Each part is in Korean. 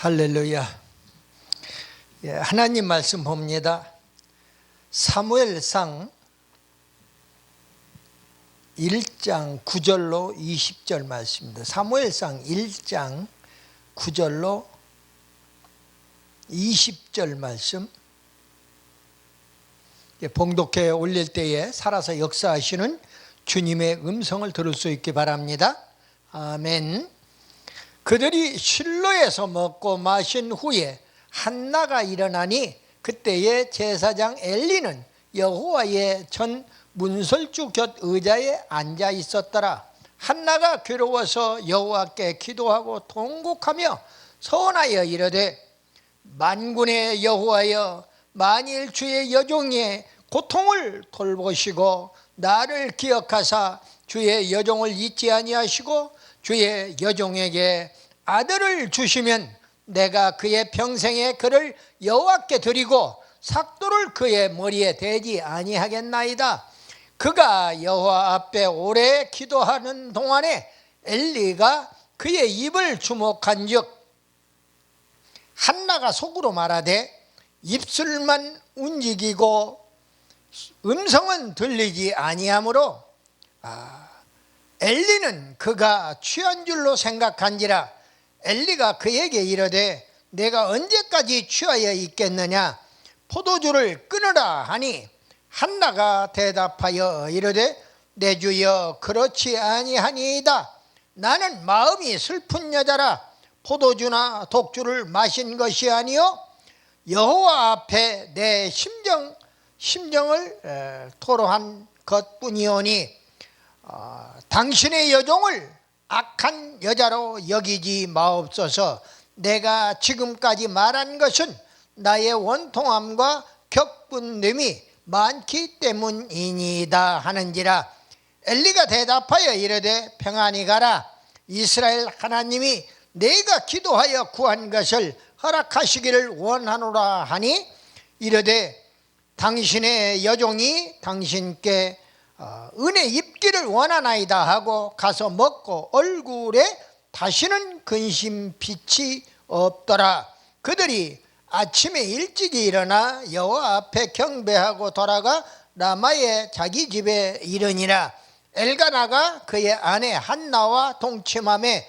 할렐루야. 하나님 말씀 봅니다. 사무엘상 1장 9절로 20절 말씀입니다. 사무엘상 1장 9절로 20절 말씀. 봉독회 올릴 때에 살아서 역사하시는 주님의 음성을 들을 수 있기 바랍니다. 아멘. 그들이 실로에서 먹고 마신 후에 한나가 일어나니 그때의 제사장 엘리는 여호와의 전 문설주 곁 의자에 앉아 있었더라. 한나가 괴로워서 여호와께 기도하고 통곡하며 서원하여 이르되 만군의 여호와여, 만일 주의 여종의 고통을 돌보시고 나를 기억하사 주의 여종을 잊지 아니하시고 주의 여종에게 아들을 주시면 내가 그의 평생에 그를 여호와께 드리고 삭도를 그의 머리에 대지 아니하겠나이다. 그가 여호와 앞에 오래 기도하는 동안에 엘리가 그의 입을 주목한즉 한나가 속으로 말하되 입술만 움직이고 음성은 들리지 아니하므로 엘리는 그가 취한 줄로 생각한지라. 엘리가 그에게 이르되 내가 언제까지 취하여 있겠느냐, 포도주를 끊으라 하니 한나가 대답하여 이르되 내 주여 그렇지 아니하니이다. 나는 마음이 슬픈 여자라 포도주나 독주를 마신 것이 아니요 여호와 앞에 내 심정을 토로한 것뿐이오니 당신의 여종을 악한 여자로 여기지 마옵소서. 내가 지금까지 말한 것은 나의 원통함과 격분됨이 많기 때문이니이다 하는지라. 엘리가 대답하여 이르되 평안히 가라. 이스라엘 하나님이 내가 기도하여 구한 것을 허락하시기를 원하노라 하니 이르되 당신의 여종이 당신께 은혜 입기를 원하나이다 하고 가서 먹고 얼굴에 다시는 근심 빛이 없더라. 그들이 아침에 일찍이 일어나 여호와 앞에 경배하고 돌아가 라마의 자기 집에 이르니라. 엘가나가 그의 아내 한나와 동침하매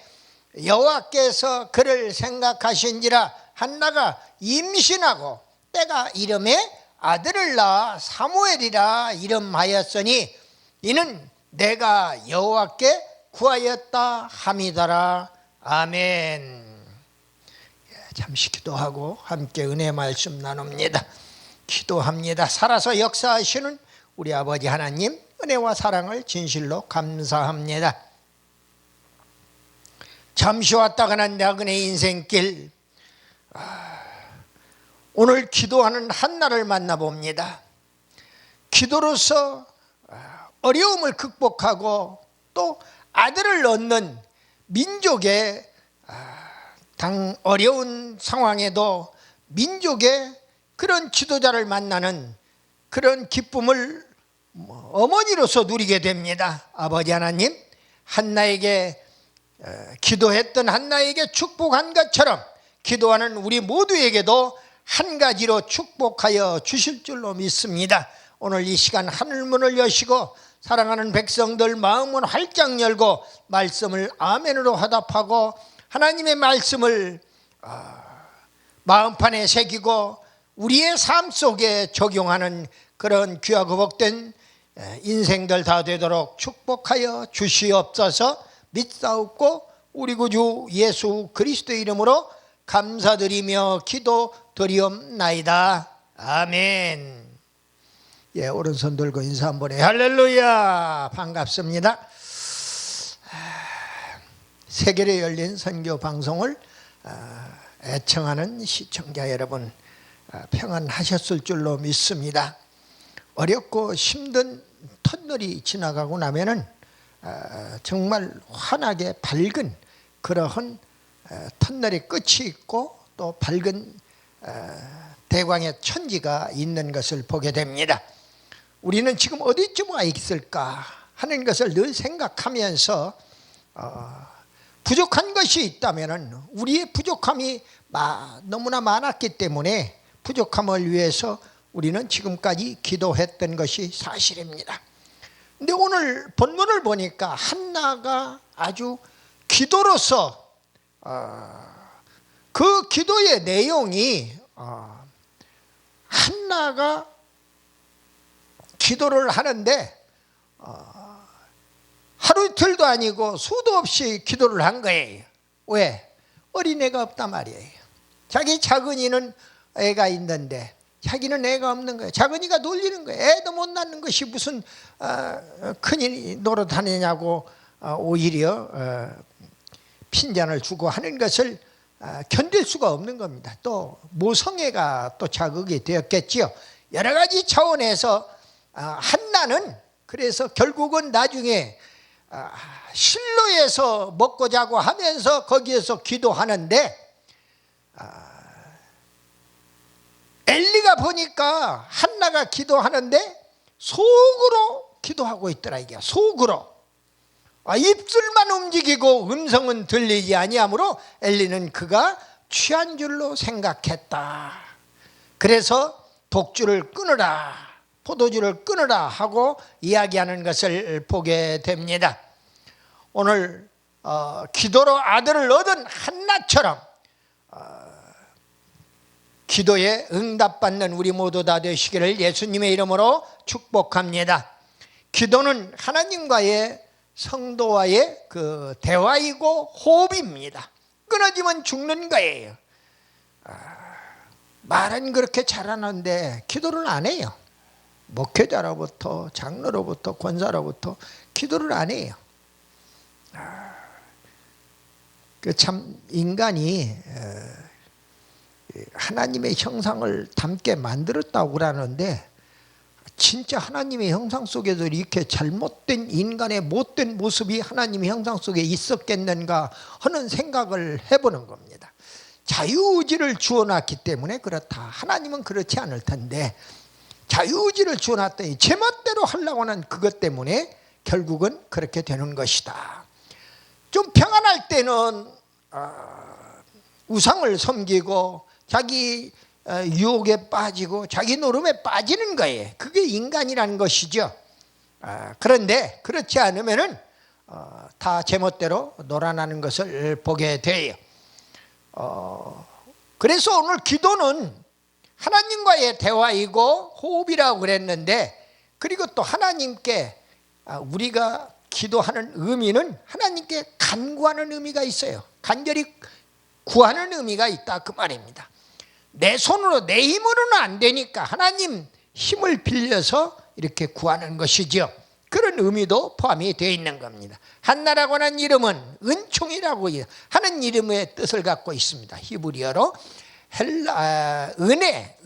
여호와께서 그를 생각하신지라. 한나가 임신하고 때가 이름에 아들을 낳아 사무엘이라 이름하였으니 이는 내가 여호와께 구하였다 함이더라. 아멘. 잠시 기도하고 함께 은혜 말씀 나눕니다. 기도합니다. 살아서 역사하시는 우리 아버지 하나님, 은혜와 사랑을 진실로 감사합니다. 잠시 왔다 가는 나그네 인생길, 오늘 기도하는 한나를 만나봅니다. 기도로서 어려움을 극복하고 또 아들을 얻는 민족의 어려운 상황에도 민족의 그런 지도자를 만나는 그런 기쁨을 어머니로서 누리게 됩니다. 아버지 하나님, 한나에게 기도했던 한나에게 축복한 것처럼 기도하는 우리 모두에게도 한 가지로 축복하여 주실 줄로 믿습니다. 오늘 이 시간 하늘문을 여시고 사랑하는 백성들 마음은 활짝 열고 말씀을 아멘으로 화답하고 하나님의 말씀을 마음판에 새기고 우리의 삶 속에 적용하는 그런 귀하고 복된 인생들 다 되도록 축복하여 주시옵소서. 믿사옵고 우리 구주 예수 그리스도의 이름으로 감사드리며 기도드리옵나이다. 아멘. 오른손 들고 인사 한번 해. 할렐루야. 반갑습니다. 세계로 열린 선교 방송을 애청하는 시청자 여러분, 평안하셨을 줄로 믿습니다. 어렵고 힘든 터널이 지나가고 나면은 정말 환하게 밝은 그러한 터널의 끝이 있고 또 밝은 대광의 천지가 있는 것을 보게 됩니다. 우리는 지금 어디쯤 와 있을까 하는 것을 늘 생각하면서 부족한 것이 있다면 우리의 부족함이 너무나 많았기 때문에 부족함을 위해서 우리는 지금까지 기도했던 것이 사실입니다. 근데 오늘 본문을 보니까 한나가 아주 기도로서 그 기도의 내용이 한나가 기도를 하는데 하루 이틀도 아니고 수도 없이 기도를 한 거예요. 왜? 어린애가 없단 말이에요. 자기 작은이는 애가 있는데 자기는 애가 없는 거예요. 작은이가 놀리는 거예요. 애도 못 낳는 것이 무슨 큰일이 노릇하느냐고 오히려 핀잔을 주고 하는 것을 견딜 수가 없는 겁니다. 또 모성애가 또 자극이 되었겠지요. 여러 가지 차원에서 한나는 그래서 결국은 나중에 실로에서 먹고 자고 하면서 거기에서 기도하는데 엘리가 보니까 한나가 기도하는데 속으로 기도하고 있더라. 이게 속으로 입술만 움직이고 음성은 들리지 아니하므로 엘리는 그가 취한 줄로 생각했다. 그래서 독주를 끊으라, 포도주를 끊으라 하고 이야기하는 것을 보게 됩니다. 오늘 기도로 아들을 얻은 한나처럼 기도에 응답받는 우리 모두 다 되시기를 예수님의 이름으로 축복합니다. 기도는 하나님과의 성도와의 그 대화이고 호흡입니다. 끊어지면 죽는 거예요. 말은 그렇게 잘하는데 기도를 안 해요. 목회자로부터 장로로부터 권사로부터 기도를 안 해요. 참 인간이 하나님의 형상을 닮게 만들었다고 그러는데 진짜 하나님의 형상 속에서 이렇게 잘못된 인간의 못된 모습이 하나님의 형상 속에 있었겠는가 하는 생각을 해보는 겁니다. 자유의지를 주어놨기 때문에 그렇다. 하나님은 그렇지 않을 텐데 자유의지를 주어놨더니 제멋대로 하려고 하는 그것 때문에 결국은 그렇게 되는 것이다. 좀 평안할 때는 우상을 섬기고 자기 유혹에 빠지고 자기 노름에 빠지는 거예요. 그게 인간이라는 것이죠. 그런데 그렇지 않으면은 다 제멋대로 놀아나는 것을 보게 돼요. 그래서 오늘 기도는 하나님과의 대화이고 호흡이라고 그랬는데 그리고 또 하나님께 우리가 기도하는 의미는 하나님께 간구하는 의미가 있어요. 간절히 구하는 의미가 있다 그 말입니다. 내 손으로 내 힘으로는 안 되니까 하나님 힘을 빌려서 이렇게 구하는 것이죠. 그런 의미도 포함이 되어 있는 겁니다. 한나라고 하는 이름은 은총이라고 하는 이름의 뜻을 갖고 있습니다. 히브리어로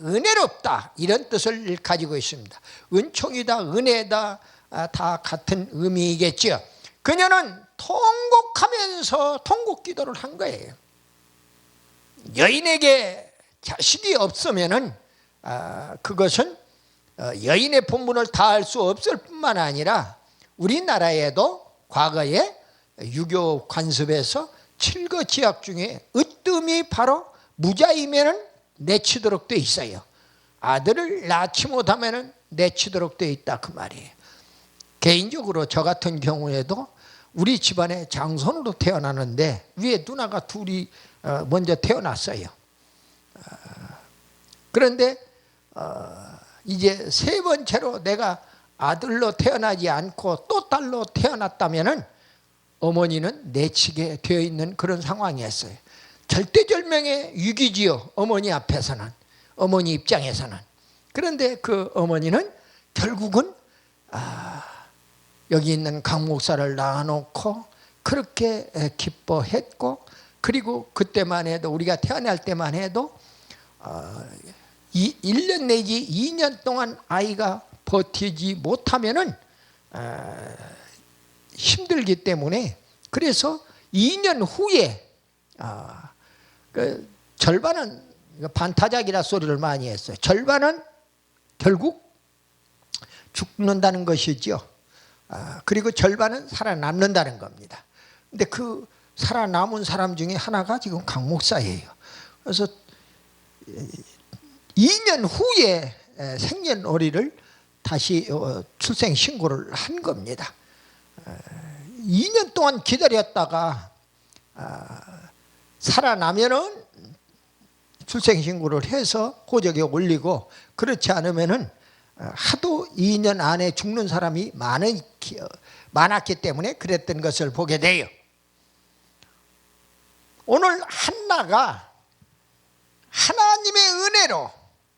은혜롭다 이런 뜻을 가지고 있습니다. 은총이다 은혜다 다 같은 의미이겠죠. 그녀는 통곡하면서 통곡 기도를 한 거예요. 여인에게 자식이 없으면은 그것은 여인의 본분을 다할 수 없을 뿐만 아니라 우리나라에도 과거에 유교 관습에서 7거 지약 중에 으뜸이 바로 무자이면은 내치도록 돼 있어요. 아들을 낳지 못하면은 내치도록 돼 있다 그 말이에요. 개인적으로 저 같은 경우에도 우리 집안에 장손으로 태어나는데 위에 누나가 둘이 먼저 태어났어요. 그런데 이제 세 번째로 내가 아들로 태어나지 않고 또 딸로 태어났다면은 어머니는 내치게 되어 있는 그런 상황이었어요. 절대절명의 위기지요. 어머니 앞에서는, 어머니 입장에서는. 그런데 그 어머니는 결국은 여기 있는 강 목사를 낳아놓고 그렇게 기뻐했고, 그리고 그때만 해도 우리가 태어날 때만 해도 1년 내지 2년 동안 아이가 버티지 못하면은 힘들기 때문에, 그래서 2년 후에 그 절반은 반타작이라 소리를 많이 했어요. 절반은 결국 죽는다는 것이죠. 그리고 절반은 살아남는다는 겁니다. 근데 그 살아남은 사람 중에 하나가 지금 강 목사예요. 그래서 2년 후에 생년월일을 다시 출생 신고를 한 겁니다. 2년 동안 기다렸다가 살아나면은 출생 신고를 해서 고적에 올리고, 그렇지 않으면은 하도 2년 안에 죽는 사람이 많았기 때문에 그랬던 것을 보게 돼요. 오늘 한나가 하나님의 은혜로,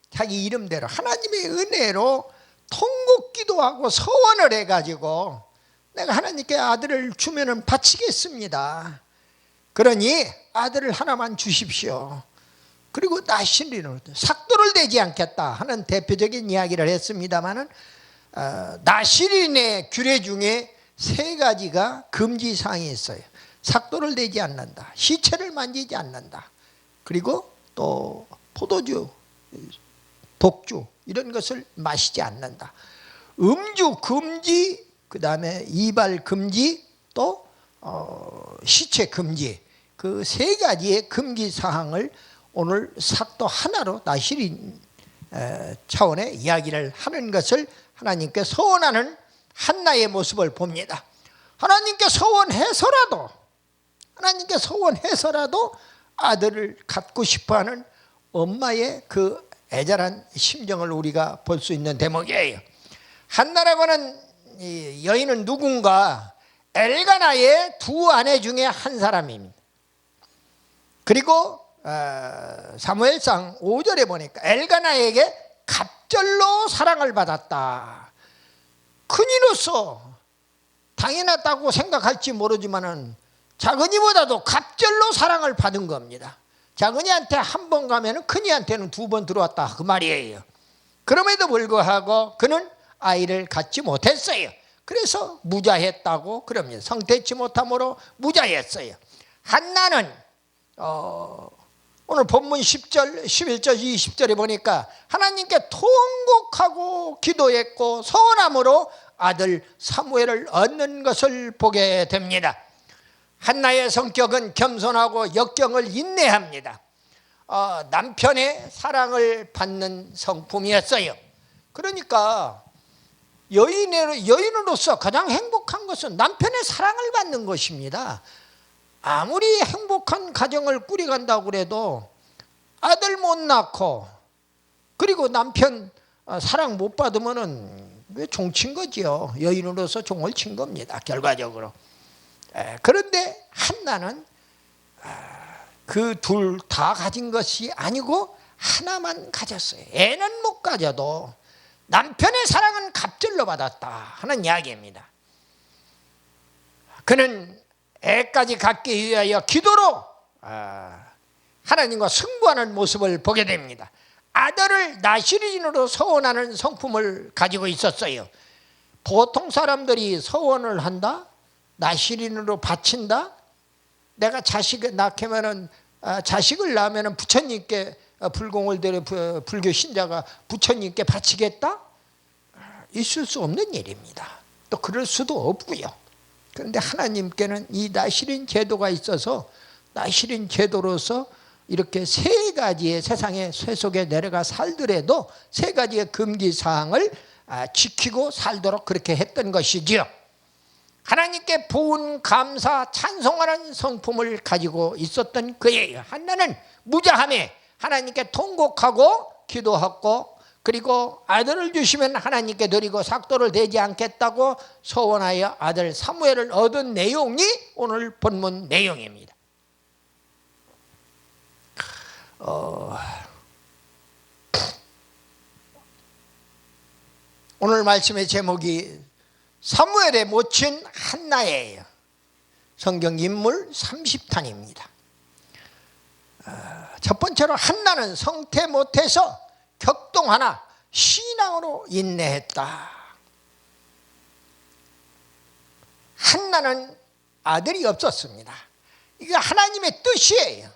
자기 이름대로 하나님의 은혜로 통곡 기도하고 서원을 해가지고 내가 하나님께 아들을 주면은 바치겠습니다. 그러니 아들을 하나만 주십시오. 그리고 나시린으로 삭도를 대지 않겠다 하는 대표적인 이야기를 했습니다마는, 나시린의 규례 중에 3가지가 금지사항이 있어요. 삭도를 대지 않는다, 시체를 만지지 않는다, 그리고 또 포도주, 독주 이런 것을 마시지 않는다. 음주 금지, 그 다음에 이발 금지, 또 시체 금지, 그 3가지의 금지사항을 오늘 삭도 하나로 나시린 차원의 이야기를 하는 것을 하나님께 서원하는 한나의 모습을 봅니다. 하나님께 서원해서라도 아들을 갖고 싶어하는 엄마의 그 애절한 심정을 우리가 볼 수 있는 대목이에요. 한나라고 하는 이 여인은 누군가 엘가나의 2 아내 중에 한 사람입니다. 그리고 사무엘상 5절에 보니까 엘가나에게 갑절로 사랑을 받았다. 큰이로서 당연하다고 생각할지 모르지만은 작은이보다도 갑절로 사랑을 받은 겁니다. 작은이한테 한 번 가면은 큰이한테는 2번 들어왔다 그 말이에요. 그럼에도 불구하고 그는 아이를 갖지 못했어요. 그래서 무자했다고 그럽니다. 성태치 못함으로 무자했어요. 한나는 오늘 본문 10절, 11절, 20절에 보니까 하나님께 통곡하고 기도했고 서원함으로 아들 사무엘을 얻는 것을 보게 됩니다. 한나의 성격은 겸손하고 역경을 인내합니다. 남편의 사랑을 받는 성품이었어요. 그러니까 여인으로서 가장 행복한 것은 남편의 사랑을 받는 것입니다. 아무리 행복한 가정을 꾸려간다고 그래도 아들 못 낳고 그리고 남편 사랑 못 받으면은 종친 거지요. 여인으로서 종을 친 겁니다, 결과적으로. 그런데 한나는 그 둘 다 가진 것이 아니고 하나만 가졌어요. 애는 못 가져도 남편의 사랑은 갑절로 받았다 하는 이야기입니다. 그는 애까지 갖기 위하여 기도로 하나님과 승부하는 모습을 보게 됩니다. 아들을 나시린으로 서원하는 성품을 가지고 있었어요. 보통 사람들이 서원을 한다, 나시린으로 바친다, 내가 자식을 낳으면은 자식을 낳으면은 부처님께 불공을 들여 불교 신자가 부처님께 바치겠다? 있을 수 없는 일입니다. 또 그럴 수도 없고요. 그런데 하나님께는 이 나시린 제도가 있어서 나시린 제도로서 이렇게 3가지의 세상의 쇠속에 내려가 살더라도 3가지의 금기사항을 지키고 살도록 그렇게 했던 것이지요. 하나님께 보은 감사 찬송하는 성품을 가지고 있었던 그예요. 한나는 무자함에 하나님께 통곡하고 기도하고 그리고 아들을 주시면 하나님께 드리고 삭도를 대지 않겠다고 서원하여 아들 사무엘을 얻은 내용이 오늘 본문 내용입니다. 오늘 말씀의 제목이 사무엘의 모친 한나예요. 성경 인물 30탄입니다. 첫 번째로 한나는 성태 못해서 격동하나 신앙으로 인내했다. 한나는 아들이 없었습니다. 이게 하나님의 뜻이에요.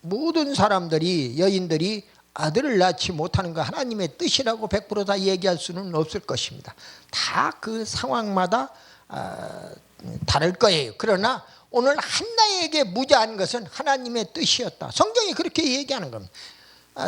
모든 사람들이, 여인들이 아들을 낳지 못하는 거 하나님의 뜻이라고 100% 다 얘기할 수는 없을 것입니다. 다 그 상황마다 다를 거예요. 그러나 오늘 한나에게 무자한 것은 하나님의 뜻이었다. 성경이 그렇게 얘기하는 겁니다.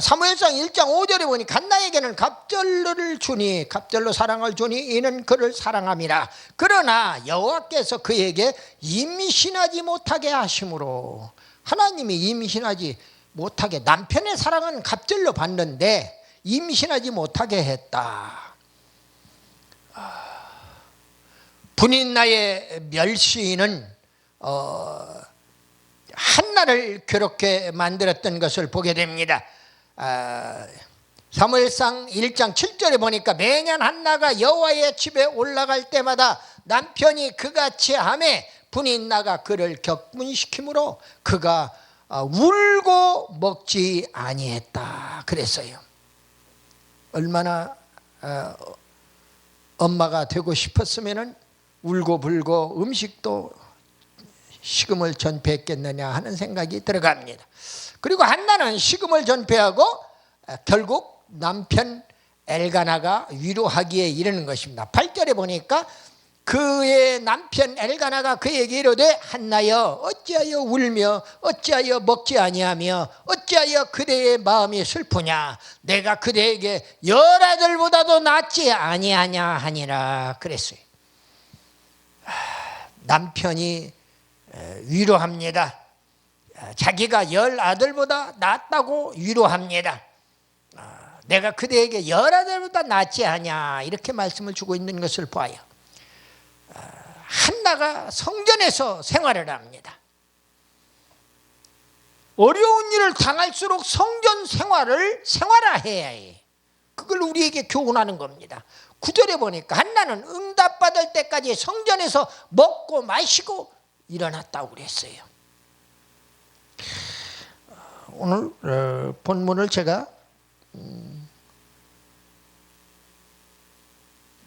사무엘상 1장 5절에 보니 한나에게는 갑절로를 주니 갑절로 사랑을 주니 이는 그를 사랑함이라. 그러나 여호와께서 그에게 임신하지 못하게 하심으로, 하나님이 임신하지 못하게, 남편의 사랑은 갑절로 받는데 임신하지 못하게 했다. 분인나의 멸시인은 한나를 괴롭게 만들었던 것을 보게 됩니다. 사무엘상 1장 7절에 보니까 매년 한나가 여호와의 집에 올라갈 때마다 남편이 그같이 하매 분인나가 그를 격분시키므로 그가 울고 먹지 아니했다 그랬어요. 얼마나 엄마가 되고 싶었으면 울고 불고 음식도 식음을 전폐했겠느냐 하는 생각이 들어갑니다. 그리고 한나는 식음을 전폐하고 결국 남편 엘가나가 위로하기에 이르는 것입니다. 8절에 보니까 그의 남편 엘가나가 그에게 이르되 한나여 어찌하여 울며 어찌하여 먹지 아니하며 어찌하여 그대의 마음이 슬프냐, 내가 그대에게 열아들보다도 낫지 아니하냐 하니라 그랬어요. 남편이 위로합니다. 자기가 10아들보다 낫다고 위로합니다. 내가 그대에게 10아들보다 낫지 않냐 이렇게 말씀을 주고 있는 것을 봐요. 한나가 성전에서 생활을 합니다. 어려운 일을 당할수록 성전 생활을 생활화해야 해. 그걸 우리에게 교훈하는 겁니다. 9절에 보니까 한나는 응답받을 때까지 성전에서 먹고 마시고 일어났다고 그랬어요. 오늘 본문을 제가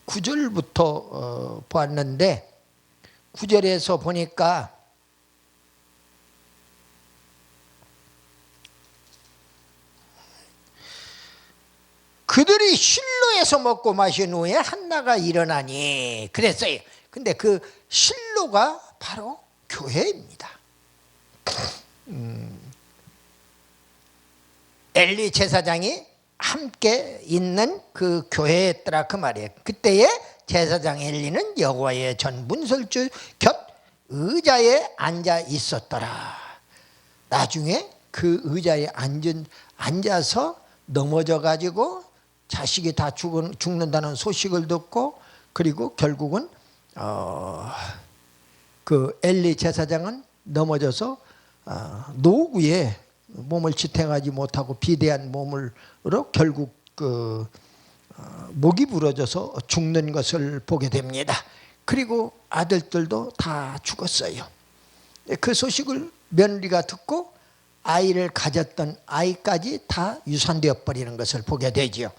9절부터 보았는데 9절에서 보니까 그들이 실로에서 먹고 마신 후에 한나가 일어나니 그랬어요. 근데 그 실로가 바로 교회입니다. 엘리 제사장이 함께 있는 그 교회였더라 그 말이에요. 그때에 제사장 엘리는 여호와의 전 문설주 곁 의자에 앉아 있었더라. 나중에 그 의자에 앉아서 넘어져 가지고 자식이 다 죽는다는 소식을 듣고, 그리고 결국은 그 엘리 제사장은 넘어져서 노구에 몸을 지탱하지 못하고 비대한 몸으로 결국 그 목이 부러져서 죽는 것을 보게 됩니다. 그리고 아들들도 다 죽었어요. 그 소식을 며느리가 듣고 아이를 가졌던 아이까지 다 유산되어 버리는 것을 보게 되죠.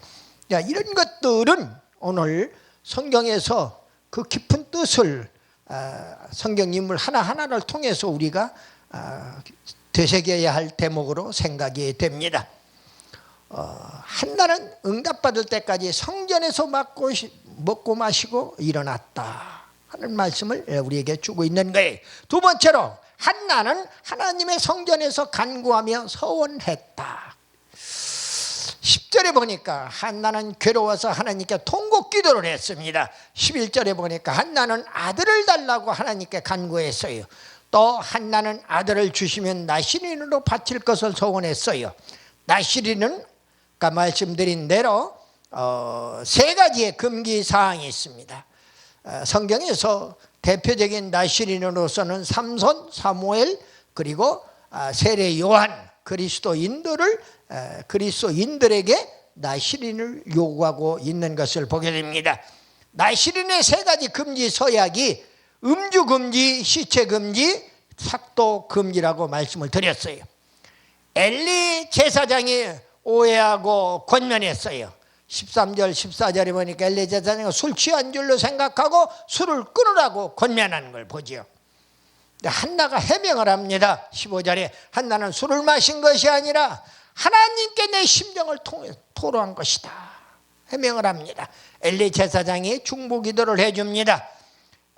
이런 것들은 오늘 성경에서 그 깊은 뜻을 성경 인물 하나하나를 통해서 우리가 되새겨야 할 대목으로 생각이 됩니다. 한나는 응답받을 때까지 성전에서 먹고 마시고 일어났다 하는 말씀을 우리에게 주고 있는 거예요. 두 번째로 한나는 하나님의 성전에서 간구하며 서원했다. 10절에 보니까 한나는 괴로워서 하나님께 통곡 기도를 했습니다. 11절에 보니까 한나는 아들을 달라고 하나님께 간구했어요. 또 한나는 아들을 주시면 나시린으로 바칠 것을 소원했어요. 나시린은 아까 말씀드린 대로 세 가지의 금기 사항이 있습니다. 성경에서 대표적인 나시린으로서는 삼손, 사무엘, 그리고 세례 요한, 그리스도인들에게 나시린을 요구하고 있는 것을 보게 됩니다. 나시린의 세 가지 금지 서약이 음주 금지, 시체 금지, 삭도 금지라고 말씀을 드렸어요. 엘리 제사장이 오해하고 권면했어요. 13절, 14절에 보니까 엘리 제사장이 술 취한 줄로 생각하고 술을 끊으라고 권면하는 걸 보죠. 한나가 해명을 합니다. 15절에 한나는 술을 마신 것이 아니라 하나님께 내 심정을 통해 토로한 것이다 해명을 합니다. 엘리 제사장이 중보 기도를 해줍니다.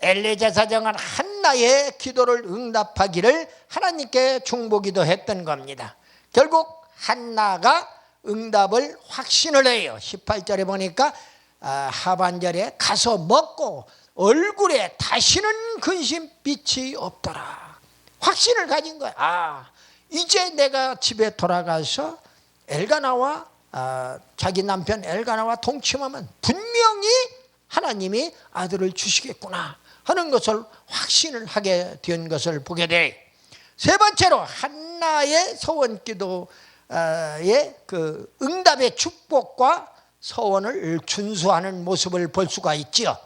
엘리 제사장은 한나의 기도를 응답하기를 하나님께 중보기도 했던 겁니다. 결국 한나가 응답을 확신을 해요. 18절에 보니까 하반절에 가서 먹고 얼굴에 다시는 근심빛이 없더라. 확신을 가진 거야. 이제 내가 집에 돌아가서 엘가나와 자기 남편 엘가나와 동침하면 분명히 하나님이 아들을 주시겠구나 하는 것을 확신을 하게 된 것을 보게 돼. 세 번째로 한나의 소원기도의 그 응답의 축복과 소원을 준수하는 모습을 볼 수가 있지요.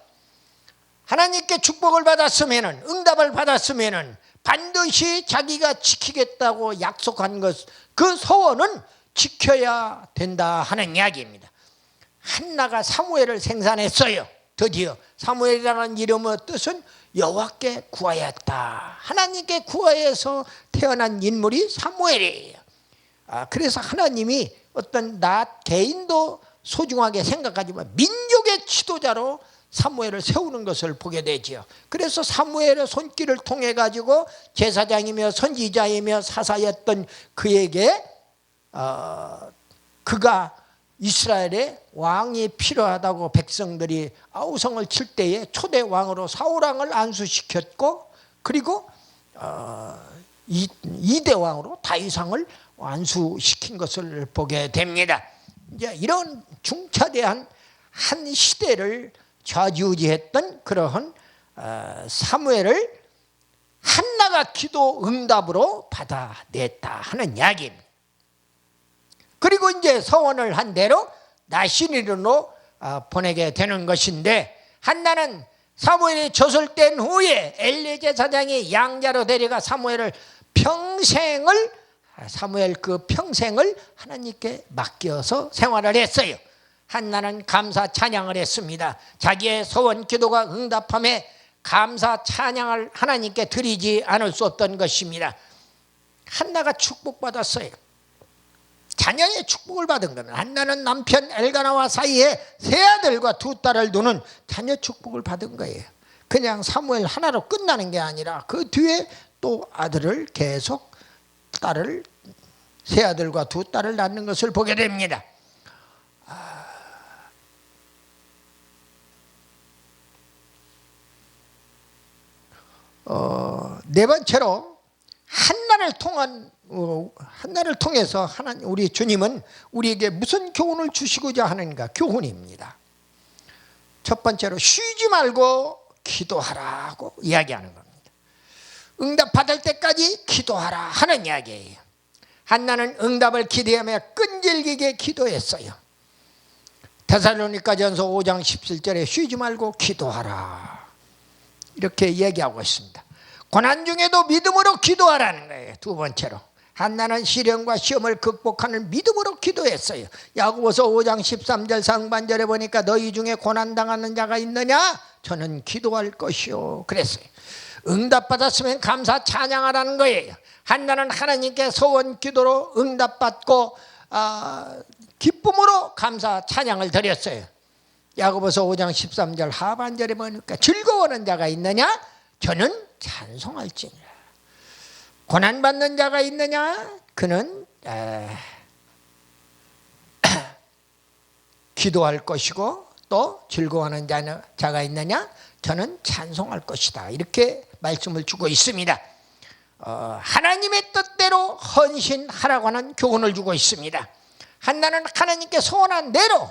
하나님께 축복을 받았으면은, 응답을 받았으면은 반드시 자기가 지키겠다고 약속한 것, 그 소원은 지켜야 된다 하는 이야기입니다. 한나가 사무엘을 생산했어요. 드디어 사무엘이라는 이름의 뜻은 여호와께 구하였다. 하나님께 구하여서 태어난 인물이 사무엘이에요. 그래서 하나님이 어떤 나 개인도 소중하게 생각하지만 민족의 지도자로 사무엘을 세우는 것을 보게 되지요. 그래서 사무엘의 손길을 통해 가지고 제사장이며 선지자이며 사사였던 그에게 그가 이스라엘에 왕이 필요하다고 백성들이 아우성을 칠 때에 초대 왕으로 사울왕을 안수시켰고, 그리고 2대 왕으로 다윗왕을 안수시킨 것을 보게 됩니다. 이제 이런 중차대한 한 시대를 좌지우지했던 그러한 사무엘을 한나가 기도 응답으로 받아냈다 하는 이야기입니다. 그리고 이제 서원을 한 대로 나시린으로 보내게 되는 것인데, 한나는 사무엘이 조설된 후에 엘리 제사장이 양자로 데려가 사무엘 그 평생을 하나님께 맡겨서 생활을 했어요. 한나는 감사 찬양을 했습니다. 자기의 소원 기도가 응답함에 감사 찬양을 하나님께 드리지 않을 수 없던 것입니다. 한나가 축복받았어요. 자녀의 축복을 받은 거는, 한나는 남편 엘가나와 사이에 세 아들과 두 딸을 두는 자녀 축복을 받은 거예요. 그냥 사무엘 하나로 끝나는 게 아니라 그 뒤에 또 아들을 계속 세 아들과 두 딸을 낳는 것을 보게 됩니다. 네 번째로 한나를 통해서 하나님, 우리 주님은 우리에게 무슨 교훈을 주시고자 하는가? 교훈입니다. 첫 번째로 쉬지 말고 기도하라고 이야기하는 겁니다. 응답 받을 때까지 기도하라 하는 이야기예요. 한나는 응답을 기대하며 끈질기게 기도했어요. 데살로니가전서 5장 17절에 쉬지 말고 기도하라 이렇게 얘기하고 있습니다. 고난 중에도 믿음으로 기도하라는 거예요. 두 번째로 한나는 시련과 시험을 극복하는 믿음으로 기도했어요. 야고보서 5장 13절 상반절에 보니까 너희 중에 고난당하는 자가 있느냐? 저는 기도할 것이요 그랬어요. 응답받았으면 감사 찬양하라는 거예요. 한나는 하나님께 소원 기도로 응답받고 기쁨으로 감사 찬양을 드렸어요. 야고보서 5장 13절 하반절에 보니까 즐거워하는 자가 있느냐? 저는 찬송할지니라. 고난받는 자가 있느냐? 그는 기도할 것이고, 또 즐거워하는 자가 있느냐? 저는 찬송할 것이다. 이렇게 말씀을 주고 있습니다. 하나님의 뜻대로 헌신하라고 하는 교훈을 주고 있습니다. 한나는 하나님께 소원한 대로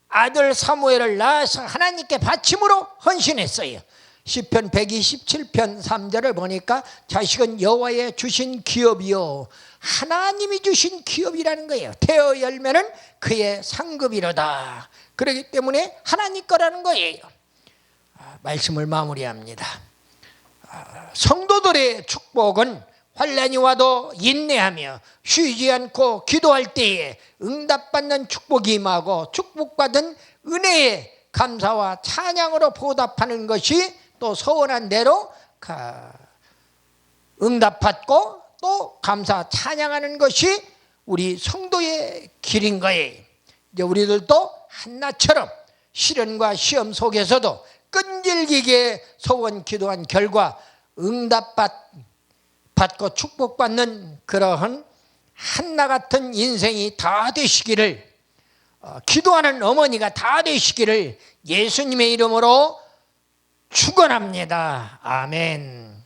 아들 사무엘을 낳아서 하나님께 바침으로 헌신했어요. 시편 127편 3절을 보니까 자식은 여호와의 주신 기업이요, 하나님이 주신 기업이라는 거예요. 태어 열매는 그의 상급이로다. 그렇기 때문에 하나님 거라는 거예요. 말씀을 마무리합니다. 성도들의 축복은 환난이 와도 인내하며 쉬지 않고 기도할 때에 응답받는 축복이 임하고, 축복받은 은혜에 감사와 찬양으로 보답하는 것이 또 서원한 대로 응답받고 또 감사 찬양하는 것이 우리 성도의 길인 거예요. 이제 우리들도 한나처럼 시련과 시험 속에서도 끈질기게 소원 기도한 결과 응답받고 축복받는 그러한 한나 같은 인생이 다 되시기를, 기도하는 어머니가 다 되시기를 예수님의 이름으로 축원합니다. 아멘.